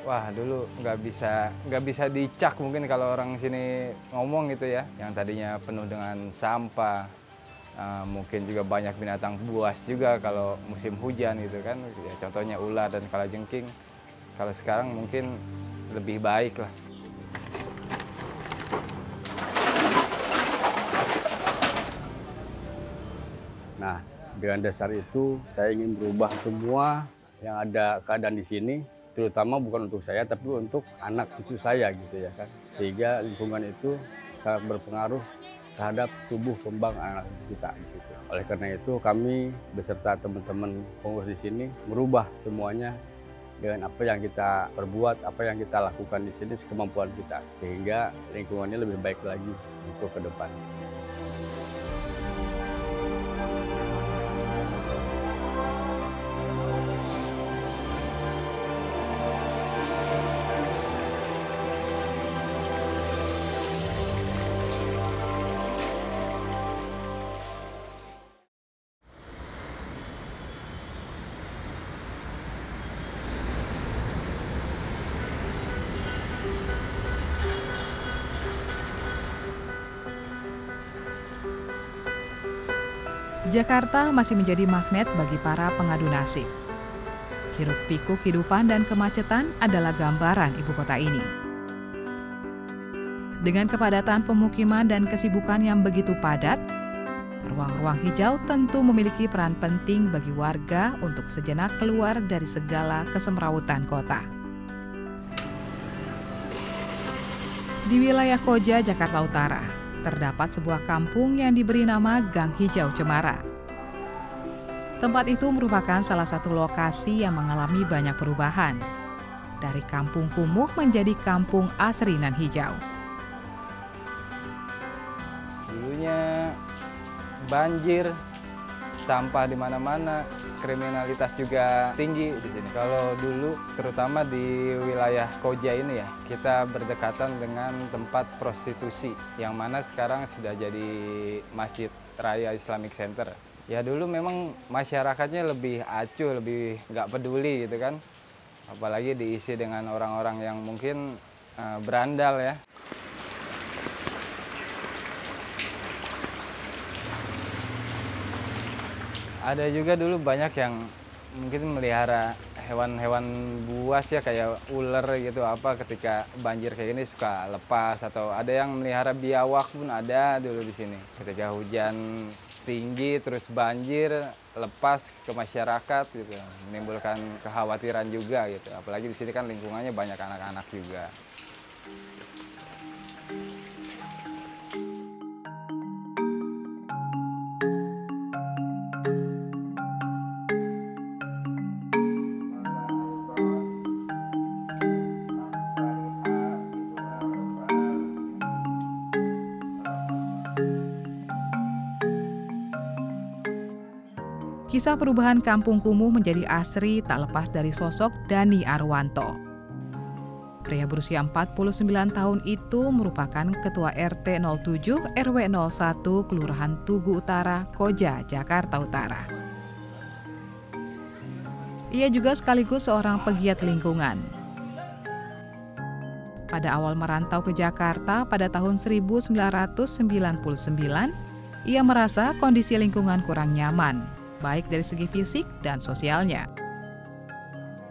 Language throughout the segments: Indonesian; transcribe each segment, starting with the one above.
Wah, dulu nggak bisa dicak mungkin kalau orang sini ngomong gitu ya. Yang tadinya penuh dengan sampah, mungkin juga banyak binatang buas juga kalau musim hujan gitu kan. Ya, contohnya ular dan kalajengking. Kalau sekarang mungkin lebih baik lah. Nah, dengan dasar itu saya ingin berubah semua yang ada keadaan di sini, terutama bukan untuk saya tapi untuk anak cucu saya gitu ya kan. Sehingga lingkungan itu sangat berpengaruh terhadap tubuh kembang anak kita di situ. Oleh karena itu kami beserta teman-teman pengurus di sini merubah semuanya dengan apa yang kita perbuat, apa yang kita lakukan di sini sekemampuan kita, sehingga lingkungannya lebih baik lagi untuk ke depan. Jakarta masih menjadi magnet bagi para pengadu nasib. Hiruk-pikuk kehidupan dan kemacetan adalah gambaran ibu kota ini. Dengan kepadatan pemukiman dan kesibukan yang begitu padat, ruang-ruang hijau tentu memiliki peran penting bagi warga untuk sejenak keluar dari segala kesemrawutan kota. Di wilayah Koja, Jakarta Utara, terdapat sebuah kampung yang diberi nama Gang Hijau Cemara. Tempat itu merupakan salah satu lokasi yang mengalami banyak perubahan, dari kampung kumuh menjadi kampung asri nan hijau. Dulunya banjir, sampah di mana-mana, kriminalitas juga tinggi di sini. Kalau dulu, terutama di wilayah Koja ini ya, kita berdekatan dengan tempat prostitusi, yang mana sekarang sudah jadi Masjid Raya Islamic Center. Ya dulu memang masyarakatnya lebih acuh, lebih nggak peduli gitu kan. Apalagi diisi dengan orang-orang yang mungkin berandal ya. Ada juga dulu banyak yang mungkin melihara hewan-hewan buas ya, kayak ular gitu, apa ketika banjir kayak gini suka lepas, atau ada yang melihara biawak pun ada dulu di sini. Ketika hujan tinggi terus banjir lepas ke masyarakat gitu, menimbulkan kekhawatiran juga gitu. Apalagi di sini kan lingkungannya banyak anak-anak juga. Kisah perubahan kampung kumuh menjadi asri tak lepas dari sosok Dani Arwanto. Pria berusia 49 tahun itu merupakan Ketua RT 07 RW 01 Kelurahan Tugu Utara, Koja, Jakarta Utara. Ia juga sekaligus seorang pegiat lingkungan. Pada awal merantau ke Jakarta pada tahun 1999, ia merasa kondisi lingkungan kurang nyaman, baik dari segi fisik dan sosialnya.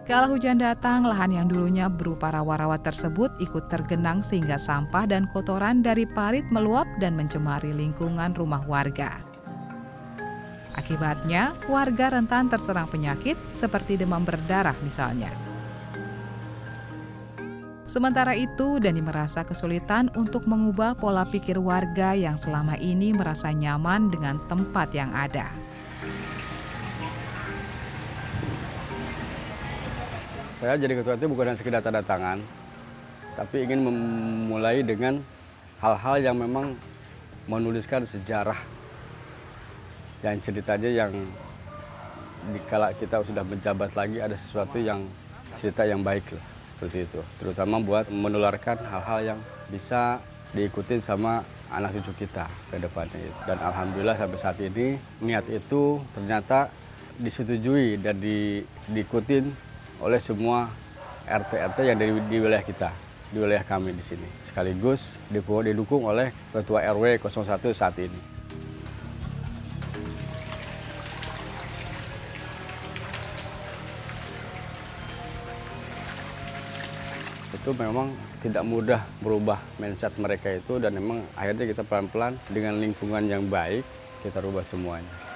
Kala hujan datang, lahan yang dulunya berupa rawa-rawa tersebut ikut tergenang sehingga sampah dan kotoran dari parit meluap dan mencemari lingkungan rumah warga. Akibatnya, warga rentan terserang penyakit seperti demam berdarah misalnya. Sementara itu, Dani merasa kesulitan untuk mengubah pola pikir warga yang selama ini merasa nyaman dengan tempat yang ada. Saya jadi ketua itu bukan hanya sekedar tanda tangan, tapi ingin memulai dengan hal-hal yang memang menuliskan sejarah, yang ceritanya yang dikala kita sudah menjabat lagi ada sesuatu yang cerita yang baik lah, seperti itu. Terutama buat menularkan hal-hal yang bisa diikutin sama anak cucu kita ke depannya. Dan alhamdulillah sampai saat ini niat itu ternyata disetujui dan diikutin oleh semua RT-RT yang di wilayah kita, di wilayah kami di sini. Sekaligus didukung oleh Ketua RW 01 saat ini. Itu memang tidak mudah merubah mindset mereka itu, dan memang akhirnya kita pelan-pelan dengan lingkungan yang baik kita rubah semuanya.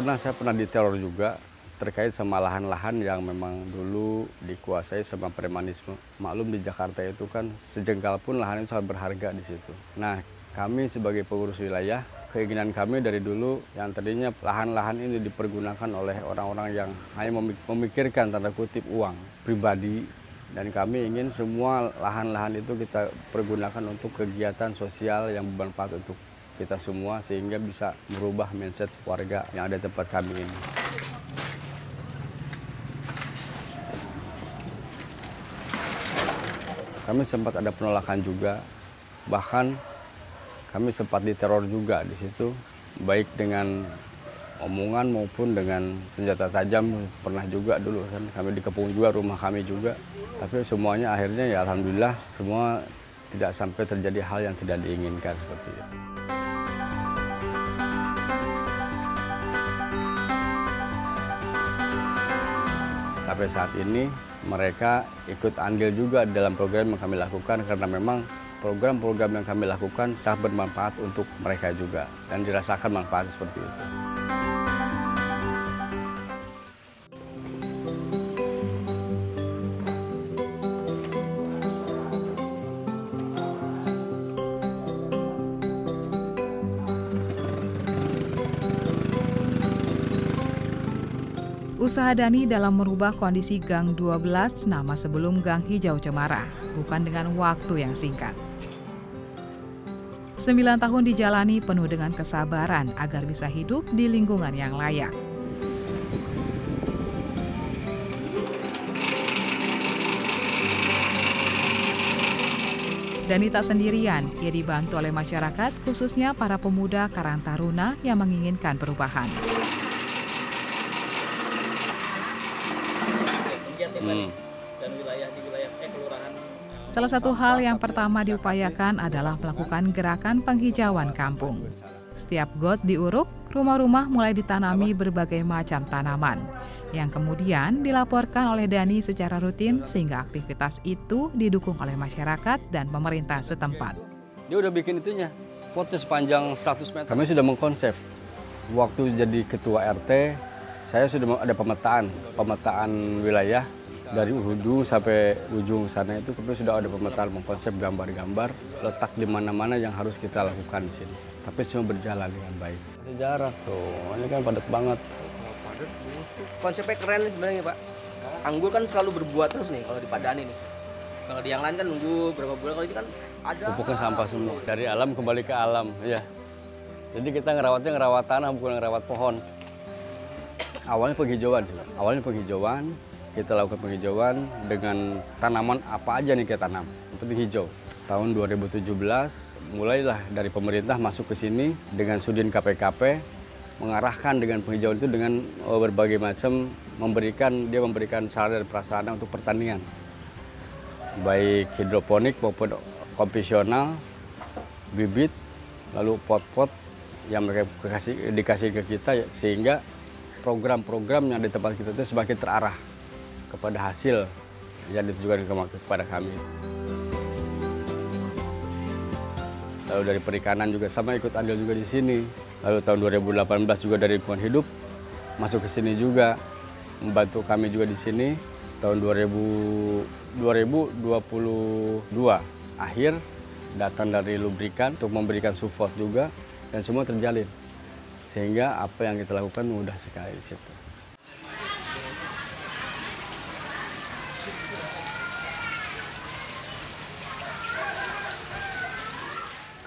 Saya pernah diteror juga terkait sama lahan-lahan yang memang dulu dikuasai sama premanisme. Maklum di Jakarta itu kan sejengkal pun lahan itu sangat berharga di situ. Nah, kami sebagai pengurus wilayah, keinginan kami dari dulu yang tadinya lahan-lahan ini dipergunakan oleh orang-orang yang hanya memikirkan tanda kutip uang pribadi, dan kami ingin semua lahan-lahan itu kita pergunakan untuk kegiatan sosial yang bermanfaat untuk kita semua, sehingga bisa merubah mindset warga yang ada di tempat kami ini. Kami sempat ada penolakan juga, bahkan kami sempat diteror juga di situ, baik dengan omongan maupun dengan senjata tajam. Pernah juga dulu kan kami dikepung juga rumah kami juga, tapi semuanya akhirnya ya alhamdulillah semua tidak sampai terjadi hal yang tidak diinginkan seperti itu. Sampai saat ini mereka ikut andil juga dalam program yang kami lakukan, karena memang program-program yang kami lakukan sangat bermanfaat untuk mereka juga dan dirasakan manfaat seperti itu. Usaha Dani dalam merubah kondisi Gang 12 nama sebelum Gang Hijau Cemara, bukan dengan waktu yang singkat. 9 tahun dijalani penuh dengan kesabaran agar bisa hidup di lingkungan yang layak. Dani tak sendirian, ia dibantu oleh masyarakat, khususnya para pemuda Karang Taruna yang menginginkan perubahan. Dan di wilayah kelurahan. Salah satu hal yang pertama diupayakan adalah melakukan gerakan penghijauan kampung. Setiap got diuruk, rumah-rumah mulai ditanami berbagai macam tanaman, yang kemudian dilaporkan oleh Dani secara rutin sehingga aktivitas itu didukung oleh masyarakat dan pemerintah setempat. Dia udah bikin itunya, potnya sepanjang 100 meter. Kami sudah mengkonsep. Waktu jadi ketua RT, saya sudah ada pemetaan wilayah. Dari hulu sampai ujung sana itu kami sudah ada pemetaan, mengkonsep gambar-gambar letak di mana-mana yang harus kita lakukan di sini. Tapi semua berjalan dengan baik. Sejarah tuh, ini kan padat banget. Konsepnya keren nih sebenarnya Pak. Anggur kan selalu berbuah terus nih kalau di Padani nih. Kalau di yang lain kan nunggu berapa bulan, kalau ini kan ada. Pupuknya sampah semua. Dari alam kembali ke alam, ya. Jadi kita ngerawat tanah, bukan ngerawat pohon. Awalnya penghijauan. Kita lakukan penghijauan dengan tanaman apa aja nih kita tanam, yang penting hijau. Tahun 2017 mulailah dari pemerintah masuk ke sini dengan Sudin KPKP, mengarahkan dengan penghijauan itu dengan berbagai macam, memberikan sarana dan prasarana untuk pertanian, baik hidroponik maupun konvensional, bibit, lalu pot-pot yang mereka dikasih ke kita, sehingga program-program yang di tempat kita itu semakin terarah kepada hasil yang ditujukan kepada kami. Lalu dari perikanan juga sama ikut andil juga di sini. Lalu tahun 2018 juga dari lingkungan hidup masuk ke sini juga, membantu kami juga di sini. Tahun 2022 akhir datang dari lubrikan untuk memberikan support juga, dan semua terjalin. Sehingga apa yang kita lakukan mudah sekali di situ.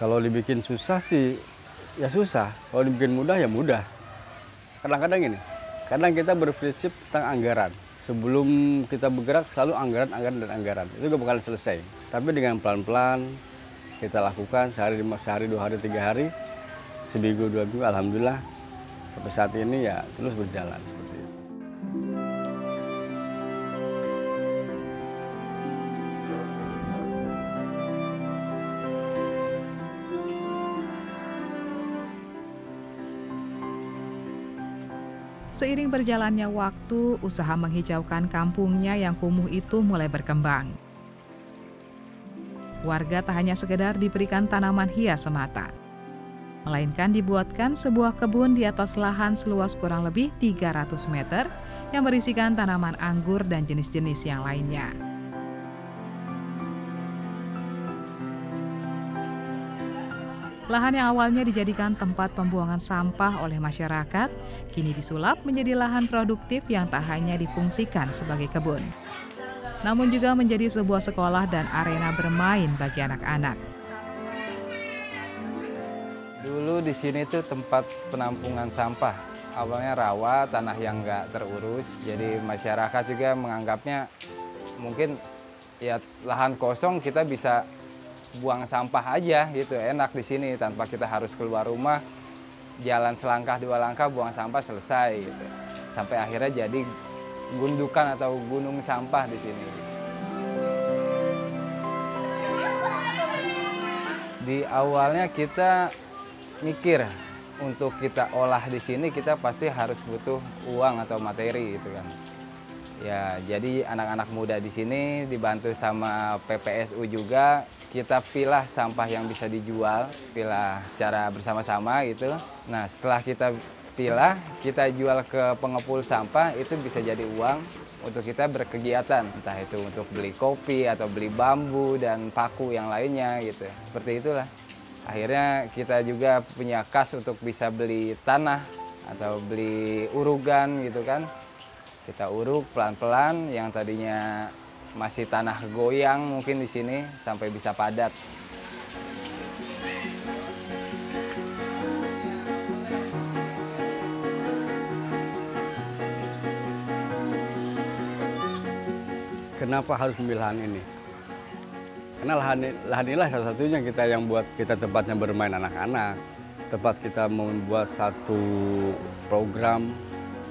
Kalau dibikin susah sih, ya susah. Kalau dibikin mudah, ya mudah. Kadang-kadang gini, kadang kita berprinsip tentang anggaran. Sebelum kita bergerak, selalu anggaran. Itu gak bakalan selesai. Tapi dengan pelan-pelan, kita lakukan sehari 2 hari 3 hari, seminggu 2 minggu, alhamdulillah sampai saat ini ya terus berjalan seperti itu. Seiring berjalannya waktu, usaha menghijaukan kampungnya yang kumuh itu mulai berkembang. Warga tak hanya sekedar diberikan tanaman hias semata, melainkan dibuatkan sebuah kebun di atas lahan seluas kurang lebih 300 meter yang berisikan tanaman anggur dan jenis-jenis yang lainnya. Lahan yang awalnya dijadikan tempat pembuangan sampah oleh masyarakat, kini disulap menjadi lahan produktif yang tak hanya difungsikan sebagai kebun, namun juga menjadi sebuah sekolah dan arena bermain bagi anak-anak. Dulu di sini tuh tempat penampungan sampah. Awalnya rawa, tanah yang nggak terurus, jadi masyarakat juga menganggapnya mungkin ya lahan kosong kita bisa buang sampah aja gitu, enak di sini tanpa kita harus keluar rumah, jalan selangkah 2 langkah buang sampah selesai gitu. Sampai akhirnya jadi gundukan atau gunung sampah di sini. Di awalnya kita mikir untuk kita olah di sini kita pasti harus butuh uang atau materi gitu kan. Ya, jadi anak-anak muda di sini dibantu sama PPSU juga, kita pilah sampah yang bisa dijual, pilah secara bersama-sama gitu. Nah, setelah kita pilah, kita jual ke pengepul sampah, itu bisa jadi uang untuk kita berkegiatan. Entah itu untuk beli kopi atau beli bambu dan paku yang lainnya gitu. Seperti itulah. Akhirnya kita juga punya kas untuk bisa beli tanah atau beli urugan gitu kan. Kita uruk pelan-pelan yang tadinya masih tanah goyang mungkin di sini sampai bisa padat. Kenapa harus memilih lahan ini? Karena lahan inilah satu-satunya kita yang buat kita tempatnya bermain anak-anak, tempat kita membuat satu program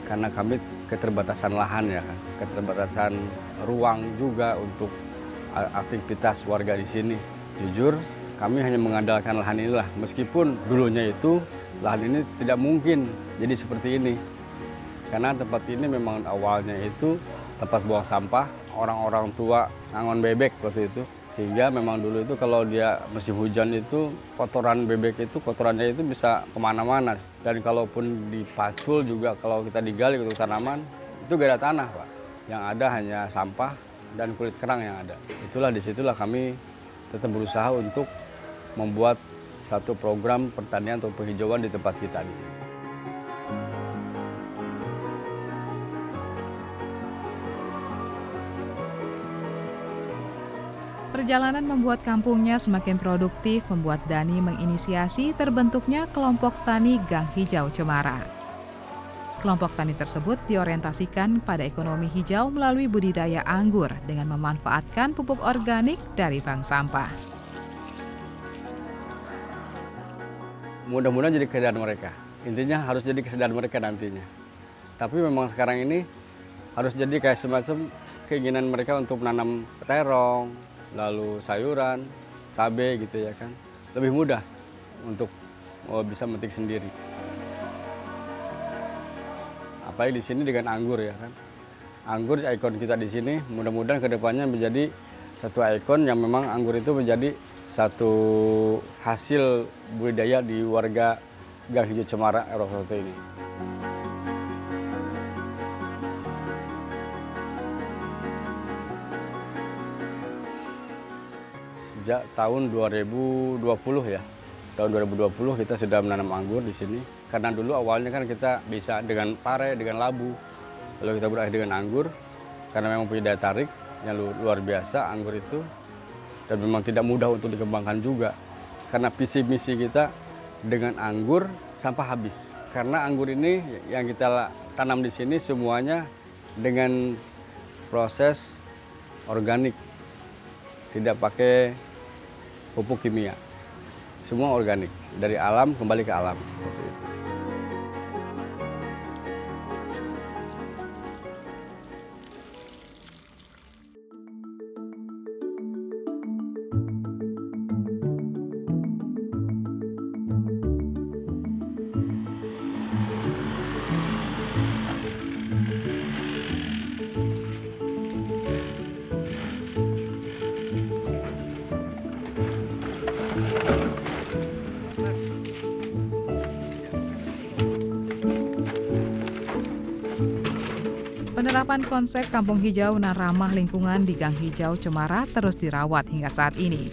karena kami keterbatasan lahan ya, keterbatasan ruang juga untuk aktivitas warga di sini. Jujur, kami hanya mengandalkan lahan inilah, meskipun dulunya itu lahan ini tidak mungkin jadi seperti ini. Karena tempat ini memang awalnya itu tempat buang sampah, orang-orang tua ngangon bebek waktu itu. Sehingga memang dulu itu kalau dia musim hujan itu kotoran bebek itu kotorannya itu bisa kemana-mana. Dan kalaupun dipacul juga kalau kita digali untuk tanaman itu gak ada tanah Pak. Yang ada hanya sampah dan kulit kerang yang ada. Itulah disitulah kami tetap berusaha untuk membuat satu program pertanian atau penghijauan di tempat kita di sini. Perjalanan membuat kampungnya semakin produktif membuat Dani menginisiasi terbentuknya kelompok tani Gang Hijau Cemara. Kelompok tani tersebut diorientasikan pada ekonomi hijau melalui budidaya anggur dengan memanfaatkan pupuk organik dari bank sampah. Mudah-mudahan jadi kesadaran mereka. Intinya harus jadi kesadaran mereka nantinya. Tapi memang sekarang ini harus jadi kayak semacam keinginan mereka untuk menanam terong, lalu sayuran, cabai gitu ya kan. Lebih mudah untuk bisa memetik sendiri. Apalagi di sini dengan anggur ya kan. Anggur ikon kita di sini, mudah-mudahan kedepannya menjadi satu ikon yang memang anggur itu menjadi satu hasil budidaya di warga Gang Hijau Cemara RW 1 ini. Sejak tahun 2020 ya, tahun 2020 kita sudah menanam anggur di sini. Karena dulu awalnya kan kita bisa dengan pare, dengan labu, lalu kita berakhir dengan anggur. Karena memang punya daya tarik yang luar biasa anggur itu, dan memang tidak mudah untuk dikembangkan juga. Karena visi misi kita dengan anggur sampah habis. Karena anggur ini yang kita tanam di sini semuanya dengan proses organik, tidak pakai pupuk kimia. Semua organik, dari alam kembali ke alam. Seperti itu. Penerapan konsep kampung hijau dan ramah lingkungan di Gang Hijau Cemara terus dirawat hingga saat ini.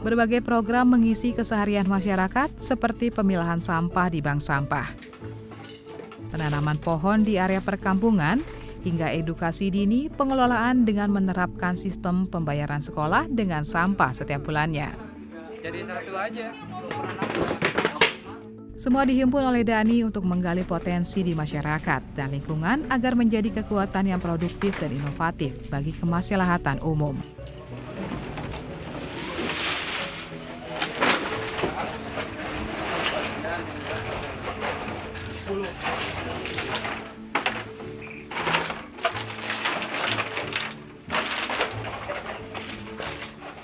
Berbagai program mengisi keseharian masyarakat seperti pemilahan sampah di bank sampah, penanaman pohon di area perkampungan, hingga edukasi dini pengelolaan dengan menerapkan sistem pembayaran sekolah dengan sampah setiap bulannya. Jadi satu aja. Semua dihimpun oleh Dani untuk menggali potensi di masyarakat dan lingkungan agar menjadi kekuatan yang produktif dan inovatif bagi kemaslahatan umum.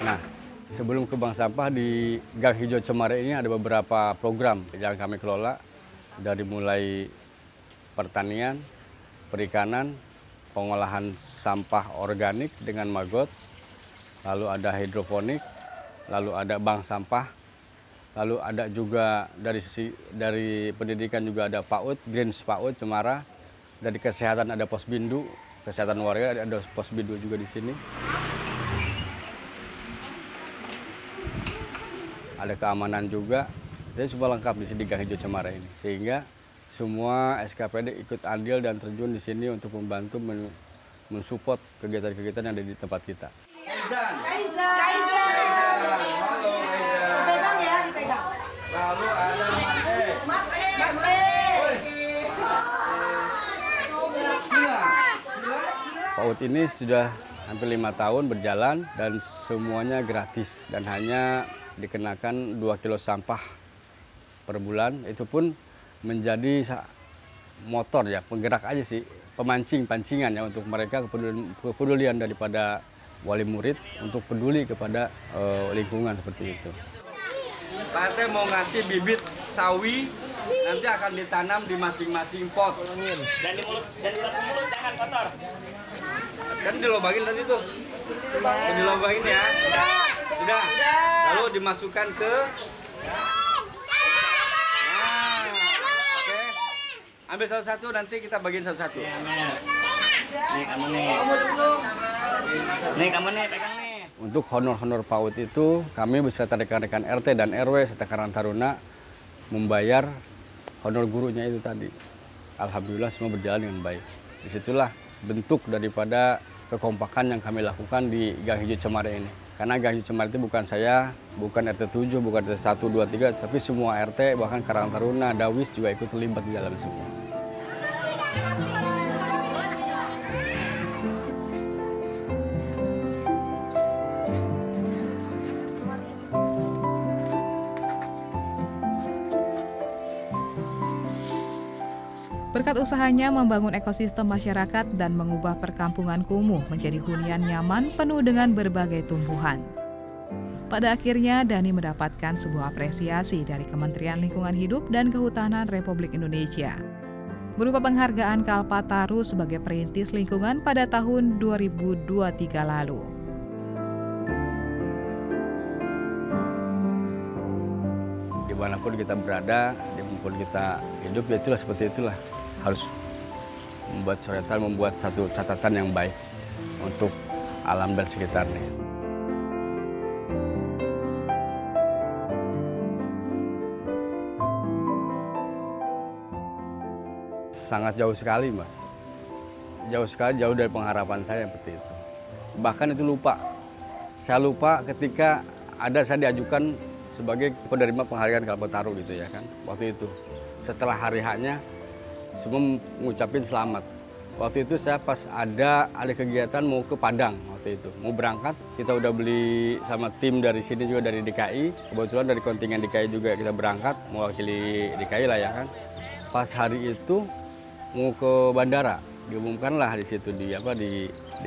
Nah, sebelum ke bank sampah di Gang Hijau Cemara ini ada beberapa program yang kami kelola, dari mulai pertanian, perikanan, pengolahan sampah organik dengan maggot, lalu ada hidroponik, lalu ada bank sampah, lalu ada juga dari pendidikan juga ada PAUD, Greens PAUD Cemara, dari kesehatan ada Posbindu, kesehatan warga ada Posbindu juga di sini. Ada keamanan juga, jadi semua lengkap di sini di Gang Hijau Cemara ini. Sehingga semua SKPD ikut andil dan terjun di sini untuk membantu mensupport kegiatan-kegiatan yang ada di tempat kita. Kaizan. Halo Kaizan. Pegang ya, dipegang. Lalu ada Mas E. PAUD ini sudah hampir 5 tahun berjalan dan semuanya gratis dan hanya dikenakan 2 kilo sampah per bulan. Itu pun menjadi motor ya, penggerak aja sih, pancingan ya untuk mereka, kepedulian daripada wali murid untuk peduli kepada lingkungan seperti itu. Pak RT mau ngasih bibit sawi, nanti akan ditanam di masing-masing pot. Dan di mulut jangan kotor. Kan dilobangin tadi tuh. Dilobangin ya. Sudah. Lalu dimasukkan ke. Nah, oke. Ambil satu-satu, nanti kita bagiin satu-satu. Nih kamu nih. Nih kamu nih, pegang nih. Untuk honor-honor PAUD itu kami beserta rekan-rekan RT dan RW serta Karang Taruna membayar honor gurunya itu tadi. Alhamdulillah semua berjalan dengan baik. Disitulah bentuk daripada kekompakan yang kami lakukan di Gang Hijau Cemara ini. Karena Gang Hijau Cemara itu bukan saya, bukan RT 7, bukan RT 1, 2, 3, tapi semua RT, bahkan Karang Taruna, Dawis juga ikut terlibat di dalam semua. Berkat usahanya membangun ekosistem masyarakat dan mengubah perkampungan kumuh menjadi hunian nyaman penuh dengan berbagai tumbuhan. Pada akhirnya, Dani mendapatkan sebuah apresiasi dari Kementerian Lingkungan Hidup dan Kehutanan Republik Indonesia, berupa penghargaan Kalpataru sebagai perintis lingkungan pada tahun 2023 lalu. Dimanapun kita berada, dimanapun kita hidup, ya itulah seperti itulah. Harus membuat coretan, membuat satu catatan yang baik untuk alam dan sekitarnya. Sangat jauh sekali, Mas. Jauh sekali, jauh dari pengharapan saya seperti itu. Bahkan itu lupa. Saya lupa ketika saya diajukan sebagai penerima penghargaan Kalpataru gitu ya kan. Waktu itu setelah hari H-nya semua mengucapin selamat. Waktu itu saya pas ada kegiatan mau ke Padang waktu itu. Mau berangkat, kita udah beli sama tim dari sini juga dari DKI. Kebetulan dari kontingen DKI juga kita berangkat, mewakili DKI lah ya kan. Pas hari itu mau ke bandara, diumumkanlah di situ di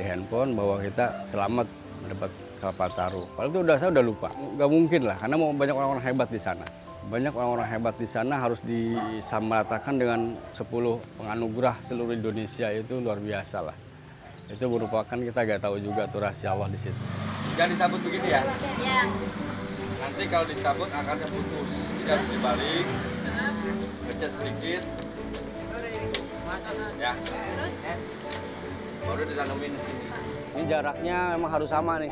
handphone bahwa kita selamat mendapat Kalpataru. Kalau itu saya udah lupa, nggak mungkin lah karena mau banyak orang-orang hebat di sana. Banyak orang-orang hebat di sana harus disamaratakan dengan 10 penganugerah seluruh Indonesia, itu luar biasa lah. Itu merupakan kita nggak tahu juga tuh rahasia Allah di situ. Jangan disabut begini ya. Ya. Nanti kalau disabut akan terputus. Jadi harus dibalik. Ngecat sedikit. Ya. Baru ditanamin di sini. Ini jaraknya memang harus sama nih.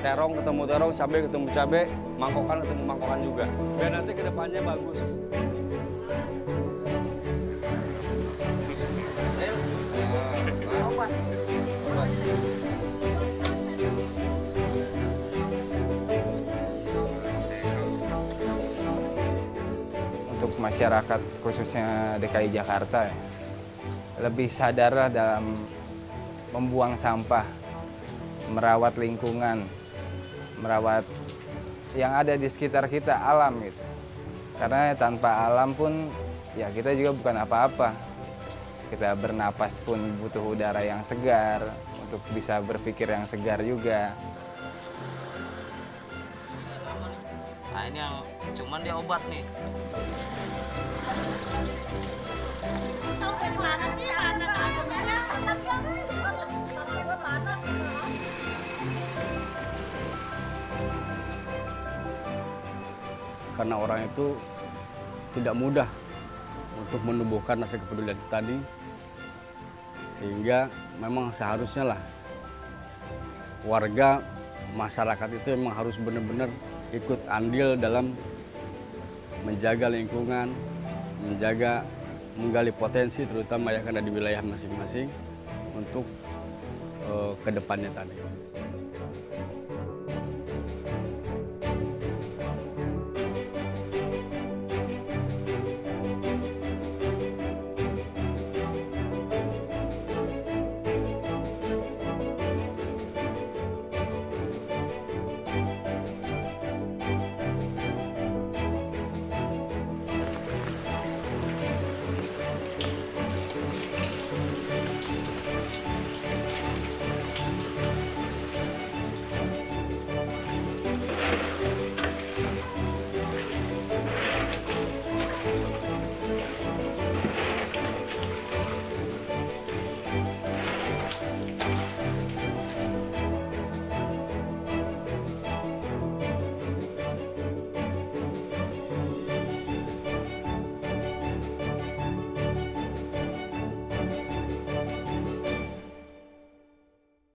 Terong ketemu terong, cabai ketemu cabai, mangkokan ketemu mangkokan juga. Biar nanti ke depannya bagus. Untuk masyarakat khususnya DKI Jakarta ya, lebih sadarlah dalam membuang sampah, merawat lingkungan, merawat yang ada di sekitar kita, alam gitu. Karena tanpa alam pun ya kita juga bukan apa-apa. Kita bernapas pun butuh udara yang segar, untuk bisa berpikir yang segar juga. Nah ini yang cuman dia obat nih. Tahu dari mana sih? Panas aja. Panas. Karena orang itu tidak mudah untuk menumbuhkan rasa kepedulian tadi, sehingga memang seharusnya lah warga masyarakat itu memang harus benar-benar ikut andil dalam menjaga lingkungan, menggali potensi terutama yang ada di wilayah masing-masing untuk kedepannya tadi.